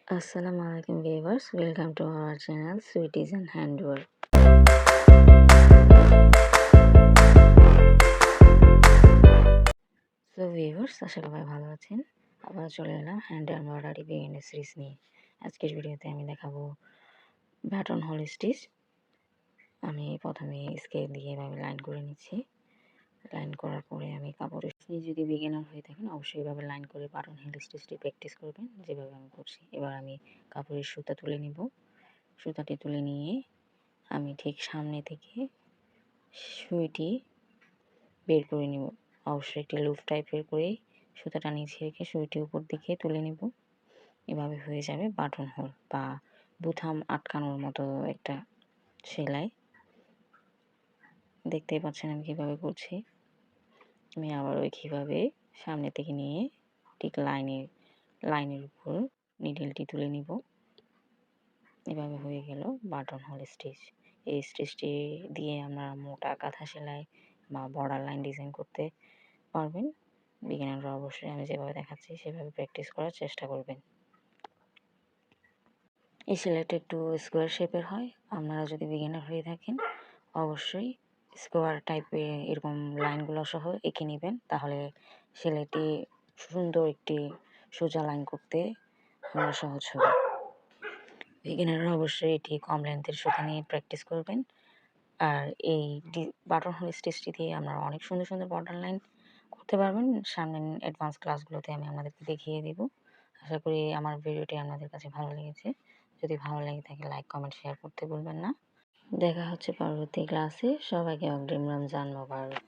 Assalamualaikum viewers, welcome to our channel Sweeties and Handwork. So viewers, আশা করি ভালো আছেন। আবার চলে এলাম হ্যান্ড এমব্রয়ডারি বিগিনার সিরিজ নিয়ে। আজকের ভিডিওতে আমি দেখাবো বাটন হোল স্টিচ। আমি প্রথমে স্কেল দিয়ে এভাবে লাইন করে নিচ্ছি। লাইন করার পরে আমি কাপড়ের যদি বিগিনার হয়ে থাকেন অবশ্যই এভাবে লাইন করে বাটন হোল স্টিচটি প্র্যাকটিস করবেন, যেভাবে আমি করছি। এবার আমি কাপড়ের সুতা তুলে নিব। সুতাটি তুলে নিয়ে আমি ঠিক সামনে থেকে সুইটি বের করে নিব। অবশ্যই একটি লুপ টাইপের করে সুতাটা নিচে রেখে সুইটি উপর দিকে তুলে নিব। এভাবে হয়ে যাবে বাটন হোল বা বুতাম আটকানোর মতো একটা সেলাই। দেখতেই পাচ্ছেন আমি কীভাবে করছি। আমি আবার কীভাবে সামনে থেকে নিয়ে ঠিক লাইনের উপর নিডেলটি তুলে নিব। এভাবে হয়ে গেল বাটন হোল স্টিচ। এই স্টিচটি দিয়ে আমরা মোটা কাঁথা সেলাই বা বর্ডার লাইন ডিজাইন করতে পারবেন। বিগিনাররা অবশ্যই আমি যেভাবে দেখাচ্ছি সেভাবে প্র্যাকটিস করার চেষ্টা করবেন। এই সেলাইটা একটু স্কোয়ার শেপের হয়। আপনারা যদি বিগিনার হয়ে থাকেন অবশ্যই স্কোয়ার টাইপের এরকম লাইনগুলো সহ এঁকে নেবেন, তাহলে সেলাইটি সুন্দর একটি সোজা লাইন করতে আমরা সহজ হবে। বিগিনাররা অবশ্যই এটি কম লেন্থের সুতা নিয়ে প্র্যাকটিস করবেন। আর এই বাটন হোল স্টিচটি দিয়ে আমরা অনেক সুন্দর সুন্দর বর্ডার লাইন করতে পারবেন। সামনের অ্যাডভান্স ক্লাসগুলোতে আমি আপনাদেরকে দেখিয়ে দেব। আশা করি আমার ভিডিওটি আপনাদের কাছে ভালো লেগেছে। যদি ভালো লেগে থাকে লাইক কমেন্ট শেয়ার করতে ভুলবেন না। দেখা হচ্ছে পরবর্তী ক্লাসে। সবাইকে অগ্রিম রমজান মোবারক।